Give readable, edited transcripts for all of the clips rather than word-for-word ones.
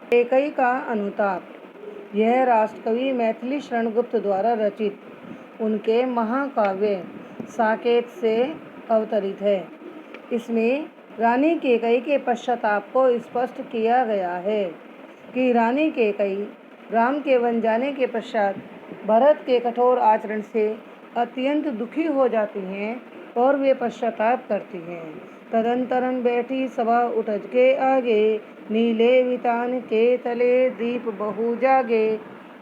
कैकेयी का अनुताप। यह राष्ट्रकवि मैथिली शरण गुप्त द्वारा रचित उनके महाकाव्य साकेत से अवतरित है। इसमें रानी कैकेयी के पश्चाताप को स्पष्ट किया गया है कि रानी कैकेयी राम के वन जाने के पश्चात भरत के कठोर आचरण से अत्यंत दुखी हो जाती हैं और वे पश्चाताप करती हैं। तदंतरन बैठी सभा उठज के आगे, नीले वितान के तले दीप बहु जागे।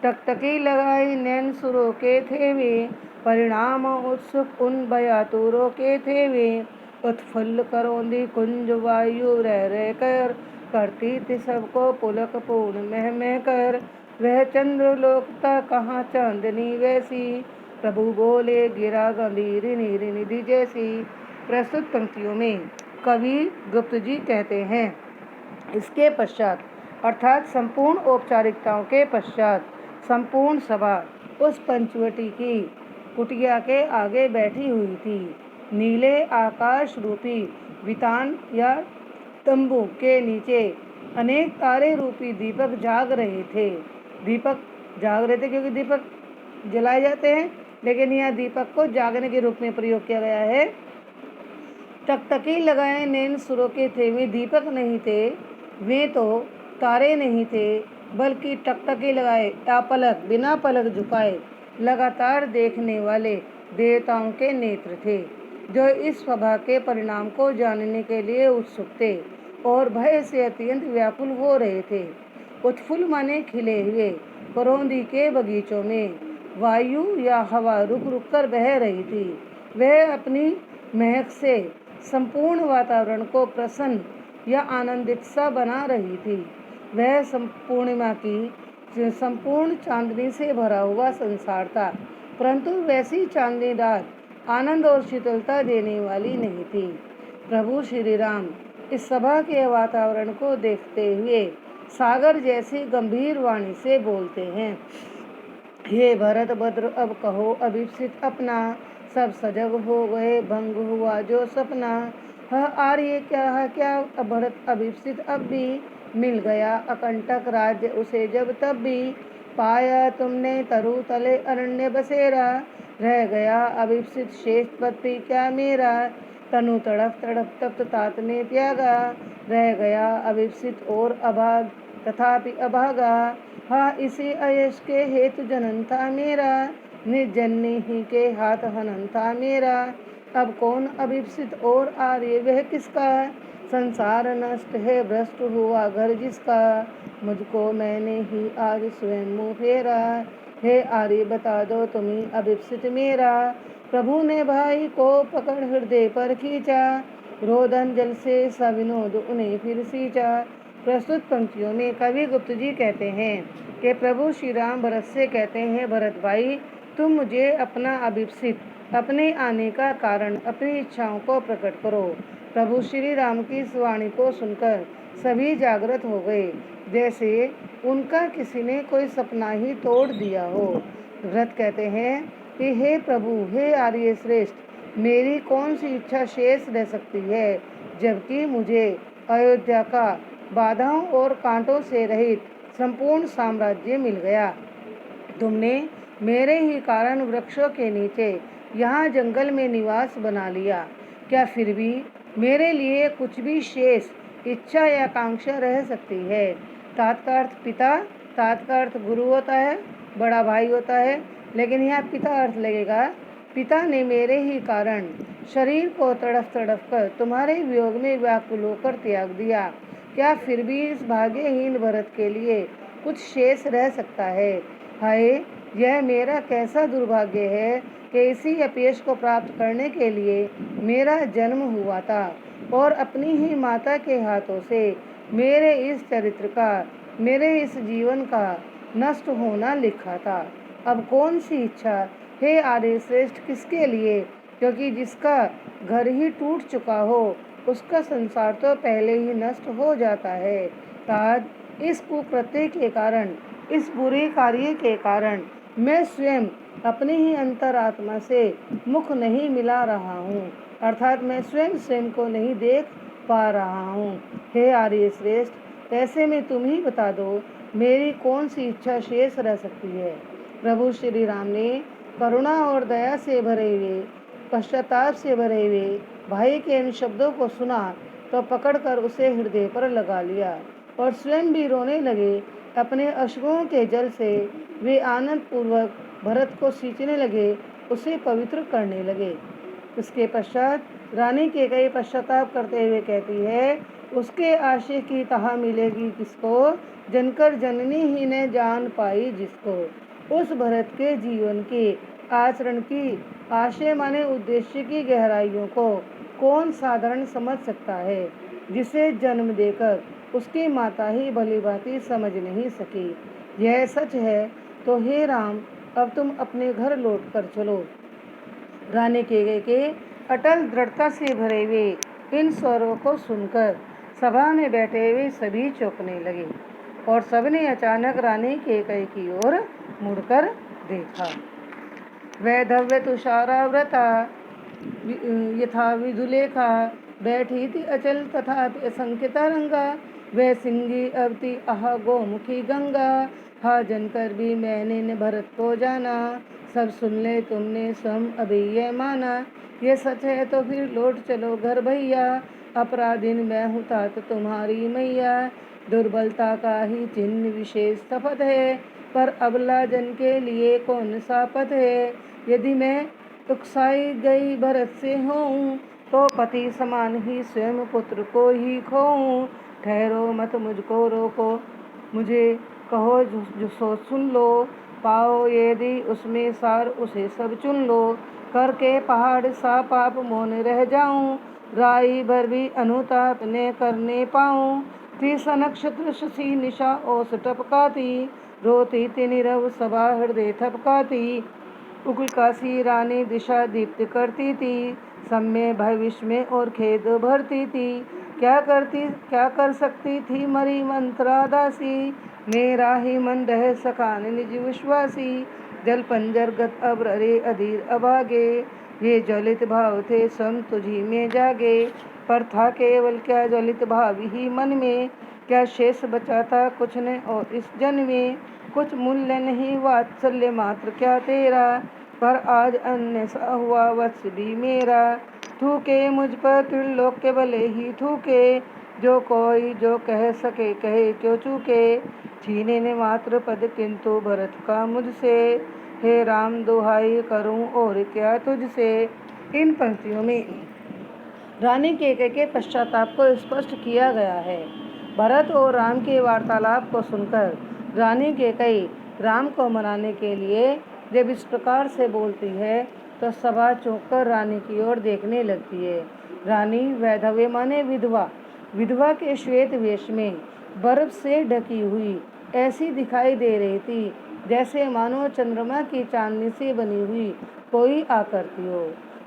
टकटकी लगाई नैन सुरों के थे वे, परिणाम उत्सुक उन भयातुरों के थे वे। उत्फुल्ल करौंदी कुंज वायु रह कर, करती थी सबको पुलक पूर्ण मह मह कर। वह चंद्रलोकता कहाँ चांदनी वैसी, प्रभु बोले गिरा गंभीर निधि जैसी। प्रस्तुत पंक्तियों में कवि गुप्त जी कहते हैं, इसके पश्चात अर्थात संपूर्ण औपचारिकताओं के पश्चात संपूर्ण सभा उस पंचवटी की कुटिया के आगे बैठी हुई थी। नीले आकाश रूपी वितान या तंबू के नीचे अनेक तारे रूपी दीपक जाग रहे थे। दीपक जाग रहे थे क्योंकि दीपक जलाए जाते हैं, लेकिन यह दीपक को जागने के रूप में प्रयोग किया गया है। टकटकी लगाए नैन सुरों के थे वे दीपक नहीं थे, वे तो तारे नहीं थे, बल्कि टकटकी लगाए अपलक बिना पलक झुकाए लगातार देखने वाले देवताओं के नेत्र थे, जो इस सभा के परिणाम को जानने के लिए उत्सुक थे और भय से अत्यंत व्याकुल हो रहे थे। उत्फुल्ल माने खिले हुए करौंदी के बगीचों में वायु या हवा रुक रुक कर बह रही थी। वह अपनी महक से संपूर्ण वातावरण को प्रसन्न या आनंदित सा बना रही थी। वह पूर्णिमा की संपूर्ण चांदनी से भरा हुआ संसार था, परंतु वैसी चांदनी रात आनंद और शीतलता देने वाली नहीं थी। प्रभु श्री राम इस सभा के वातावरण को देखते हुए सागर जैसी गंभीर वाणी से बोलते हैं, हे भरत भद्र अब कहो अभिप्सित अपना, सब सजग हो गए भंग हुआ जो सपना। आर्य क्या भरत अभिप्सित अब भी, मिल गया अकंटक राज्य उसे जब तब भी। पाया तुमने तरु तले अरण्य बसेरा, रह गया अभिप्सित शेष पद क्या मेरा। तनु तड़प तड़प तप्त तात ने त्यागा, रह गया अभिप्सित और अभाग तथापि अभागा। इसी अयश के हेतु जननता मेरा, निज जननी ही के हाथ हननता मेरा। अब कौन अभिप्सित और आर्य वह किसका, संसार नष्ट है भ्रष्ट हुआ घर जिसका। मुझको मैंने ही आज स्वयं मुँह फेरा, हे आर्य बता दो तुम्हें अभिप्सित मेरा। प्रभु ने भाई को पकड़ हृदय पर खींचा, रोदन जल से सविनोद उन्हें फिर सींचा। प्रस्तुत पंक्तियों में कवि गुप्त जी कहते हैं कि प्रभु श्री राम भरत से कहते हैं, भरत भाई तुम मुझे अपना अभिप्सित अपने आने का कारण अपनी इच्छाओं को प्रकट करो। प्रभु श्री राम की इस वाणी को सुनकर सभी जागृत हो गए, जैसे उनका किसी ने कोई सपना ही तोड़ दिया हो। भरत कहते हैं कि हे प्रभु, हे आर्य श्रेष्ठ, मेरी कौन सी इच्छा शेष रह सकती है, जबकि मुझे अयोध्या का बाधाओं और कांटों से रहित संपूर्ण साम्राज्य मिल गया। तुमने मेरे ही कारण वृक्षों के नीचे यहाँ जंगल में निवास बना लिया। क्या फिर भी मेरे लिए कुछ भी शेष इच्छा या आकांक्षा रह सकती है। तात का अर्थ पिता, तात का अर्थ गुरु होता है, बड़ा भाई होता है, लेकिन यहाँ पिता अर्थ लगेगा। पिता ने मेरे ही कारण शरीर को तड़फ तड़फ कर तुम्हारे वियोग में व्याकुल होकर त्याग दिया। क्या फिर भी इस भाग्यहीन भरत के लिए कुछ शेष रह सकता है। हाय, यह मेरा कैसा दुर्भाग्य है कि इसी अपयश को प्राप्त करने के लिए मेरा जन्म हुआ था और अपनी ही माता के हाथों से मेरे इस चरित्र का, मेरे इस जीवन का नष्ट होना लिखा था। अब कौन सी इच्छा हे आर्य श्रेष्ठ किसके लिए, क्योंकि जिसका घर ही टूट चुका हो उसका संसार तो पहले ही नष्ट हो जाता है। आज इस कुकृत्य के कारण, इस बुरे कार्य के कारण मैं स्वयं अपनी ही अंतरात्मा से मुख नहीं मिला रहा हूँ, अर्थात मैं स्वयं को नहीं देख पा रहा हूँ। हे आर्य श्रेष्ठ, ऐसे में तुम ही बता दो, मेरी कौन सी इच्छा शेष रह सकती है। प्रभु श्री राम ने करुणा और दया से भरे हुए, पश्चाताप से भरे हुए भाई के इन शब्दों को सुना तो पकड़कर उसे हृदय पर लगा लिया और स्वयं भी रोने लगे। अपने अश्रुओं के जल से वे आनंद पूर्वक भरत को सींचने लगे, उसे पवित्र करने लगे। इसके पश्चात रानी कैकेयी पश्चाताप करते हुए कहती है, उसके आशय की तहा मिलेगी किसको, जनकर जननी ही ने जान पाई जिसको। उस भरत के जीवन की आचरण की आशय माने उद्देश्य की गहराइयों को कौन साधारण समझ सकता है, जिसे जन्म देकर उसकी माता ही भली भांति समझ नहीं सकी। यह सच है तो हे राम, अब तुम अपने घर लौट कर चलो। रानी कैकेयी के अटल दृढ़ता से भरे हुए इन स्वरों को सुनकर सभा में बैठे हुए सभी चौंकने लगे और सबने अचानक रानी कैकेयी की ओर मुड़कर देखा। वैधव्य तुषाराव्रता यथा विधुलेखा बैठी थी अचल तथा असंख्यता रंगा। वह सिंगी अवती आह गोमुखी गंगा, हा जनकर भी मैंने न भरत को जाना। सब सुन ले तुमने स्वयं अभी ये माना, ये सच है तो फिर लौट चलो घर भैया। अपराधीन मैं हूँ तात तुम्हारी मैया, दुर्बलता का ही चिन्ह विशेष शपथ है, पर अबला जन के लिए कौन सा पथ है। यदि मैं उकसाई गई भरत से होऊं, तो पति समान ही स्वयं पुत्र को ही खोऊं। ठहरो मत मुझको रोको, मुझे कहो जो सो सुन लो, पाओ यदि उसमें सार उसे सब चुन लो। करके पहाड़ सा पाप मौन रह जाऊं, राई भर भी अनुताप ने करने पाऊं। तीस नक्षत्र शशि निशा ओस टपकाती, रोती थी नीरव सभा हृदय थपकाती। उग्र काशी रानी दिशा दीप्त करती थी, समय भविष्य में और खेद भरती थी। क्या कर सकती थी मरी मंत्रा दासी, मेरा ही मन रह सका निज विश्वासी। जल पंजर गत अब्ररे अधीर अभागे, ये ज्वलित भाव थे स्वयं तुझी में जागे। पर था केवल क्या ज्वलित भाव ही मन में, क्या शेष बचा था कुछ न और इस जन्म में। कुछ मूल्य नहीं वात्सल्य मात्र क्या तेरा, पर आज अन्य सा हुआ वत्स भी मेरा। थूके मुझ पर त्रिलोक के भले ही थूके, जो कोई जो कह सके कहे क्यों चूके। छीने ने मात्र पद किंतु भरत का मुझसे, हे राम दुहाई करूं और क्या तुझसे। इन पंक्तियों में रानी कैकेयी के पश्चाताप को स्पष्ट किया गया है। भरत और राम के वार्तालाप को सुनकर रानी कैकेयी राम को मनाने के लिए जब इस प्रकार से बोलती है तो सभा चौंककर रानी की ओर देखने लगती है। रानी वैधव्य माने विधवा, विधवा के श्वेत वेश में बर्फ से ढकी हुई ऐसी दिखाई दे रही थी, जैसे मानो चंद्रमा की चांदनी से बनी हुई कोई आकृति हो।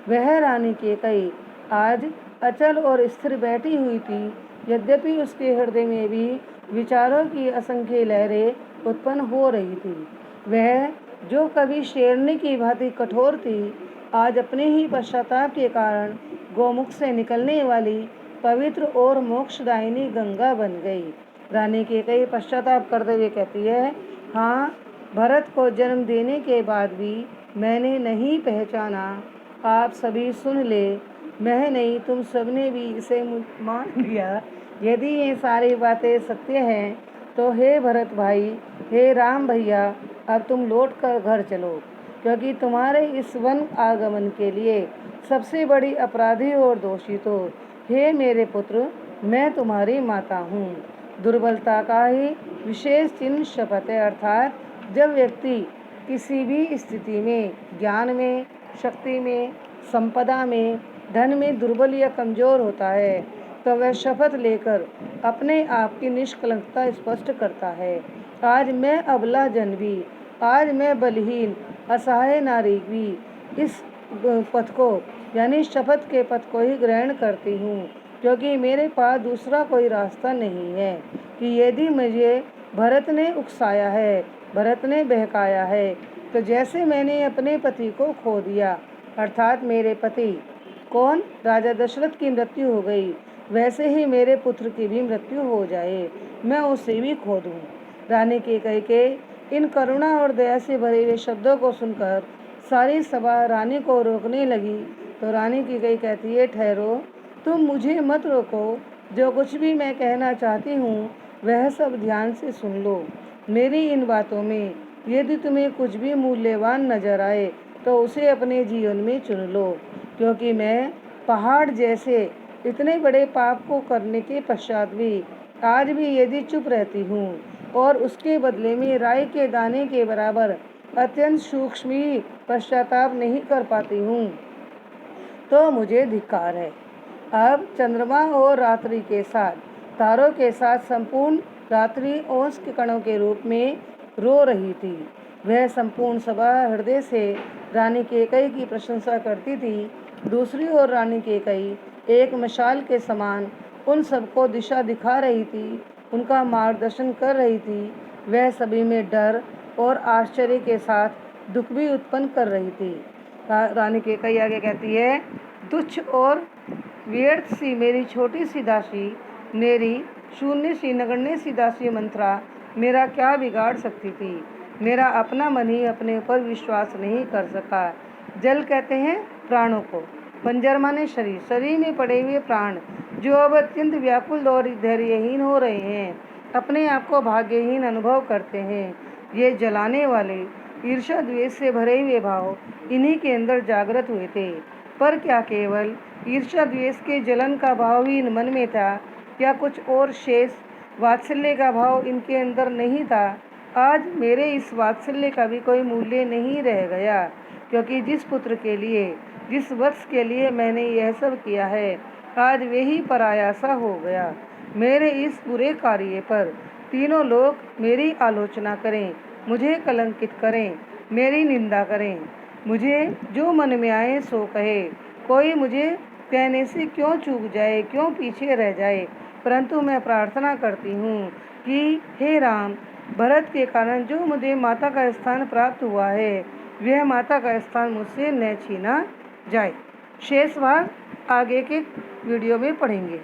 वह रानी कैकेयी आज अचल और स्थिर बैठी हुई थी, यद्यपि उसके हृदय में भी विचारों की असंख्य लहरें उत्पन्न हो रही थी। वह जो कभी शेरनी की भांति कठोर थी, आज अपने ही पश्चाताप के कारण गोमुख से निकलने वाली पवित्र और मोक्षदायिनी गंगा बन गई। रानी कैकेयी पश्चाताप करते हुए कहती है, हाँ, भरत को जन्म देने के बाद भी मैंने नहीं पहचाना। आप सभी सुन ले, मैं नहीं तुम सबने भी इसे मान लिया। यदि ये सारी बातें सत्य हैं तो हे भरत भाई, हे राम भैया, अब तुम लौट कर घर चलो, क्योंकि तुम्हारे इस वन आगमन के लिए सबसे बड़ी अपराधी और दोषी तो हे मेरे पुत्र मैं तुम्हारी माता हूँ। दुर्बलता का ही विशेष चिन्ह शपथ है, अर्थात जब व्यक्ति किसी भी स्थिति में, ज्ञान में, शक्ति में, संपदा में, धन में दुर्बल या कमजोर होता है तो वह शपथ लेकर अपने आप की निष्कलंकता स्पष्ट करता है। आज मैं अबला जन भी, आज मैं बलहीन असहाय नारी भी इस पथ को यानी शपथ के पथ को ही ग्रहण करती हूँ, क्योंकि मेरे पास दूसरा कोई रास्ता नहीं है कि यदि मुझे भरत ने उकसाया है, भरत ने बहकाया है, तो जैसे मैंने अपने पति को खो दिया, अर्थात मेरे पति कौन, राजा दशरथ की मृत्यु हो गई, वैसे ही मेरे पुत्र की भी मृत्यु हो जाए, मैं उसे भी खो दूँ। रानी कैकेयी के इन करुणा और दया से भरे हुए शब्दों को सुनकर सारी सभा रानी को रोकने लगी। तो रानी कैकेयी कहती है, ठहरो, तुम मुझे मत रोको। जो कुछ भी मैं कहना चाहती हूँ वह सब ध्यान से सुन लो। मेरी इन बातों में यदि तुम्हें कुछ भी मूल्यवान नजर आए तो उसे अपने जीवन में चुन लो, क्योंकि मैं पहाड़ जैसे इतने बड़े पाप को करने के पश्चात भी आज भी यदि चुप रहती हूँ और उसके बदले में राई के दाने के बराबर अत्यंत सूक्ष्म ही पश्चाताप नहीं कर पाती हूँ तो मुझे धिक्कार है। अब चंद्रमा और रात्रि के साथ तारों के साथ संपूर्ण रात्रि ओंस के कणों के रूप में रो रही थी। वह संपूर्ण सभा हृदय से रानी कैकेयी की प्रशंसा करती थी। दूसरी ओर रानी कैकेयी एक मशाल के समान उन सबको दिशा दिखा रही थी, उनका मार्गदर्शन कर रही थी। वह सभी में डर और आश्चर्य के साथ दुख भी उत्पन्न कर रही थी। रानी कैकेयी आगे कहती है, तुच्छ और व्यर्थ सी मेरी छोटी सी दासी, मेरी शून्य सी नगण्य सी दासी मंत्रा मेरा क्या बिगाड़ सकती थी। मेरा अपना मन ही अपने ऊपर विश्वास नहीं कर सका। जल कहते हैं प्राणों को, बंजर माने शरीर, शरीर में पड़े हुए प्राण जो अब अत्यंत व्याकुल और धैर्यहीन हो रहे हैं, अपने आप को भाग्यहीन अनुभव करते हैं। ये जलाने वाले ईर्ष्या द्वेष से भरे हुए भाव इन्हीं के अंदर जागृत हुए थे। पर क्या केवल ईर्ष्या द्वेष के जलन का भाव ही इन मन में था? क्या कुछ और शेष वात्सल्य का भाव इनके अंदर नहीं था? आज मेरे इस वात्सल्य का भी कोई मूल्य नहीं रह गया, क्योंकि जिस पुत्र के लिए, जिस वत्स के लिए मैंने यह सब किया है, आज वही पराया सा हो गया। मेरे इस बुरे कार्य पर तीनों लोग मेरी आलोचना करें, मुझे कलंकित करें, मेरी निंदा करें, मुझे जो मन में आए सो कहे, कोई मुझे कहने से क्यों चूक जाए, क्यों पीछे रह जाए, परंतु मैं प्रार्थना करती हूँ कि हे राम, भरत के कारण जो मुझे माता का स्थान प्राप्त हुआ है, वह माता का स्थान मुझसे न छीना जाए। शेष भाग आगे के वीडियो में पढ़ेंगे।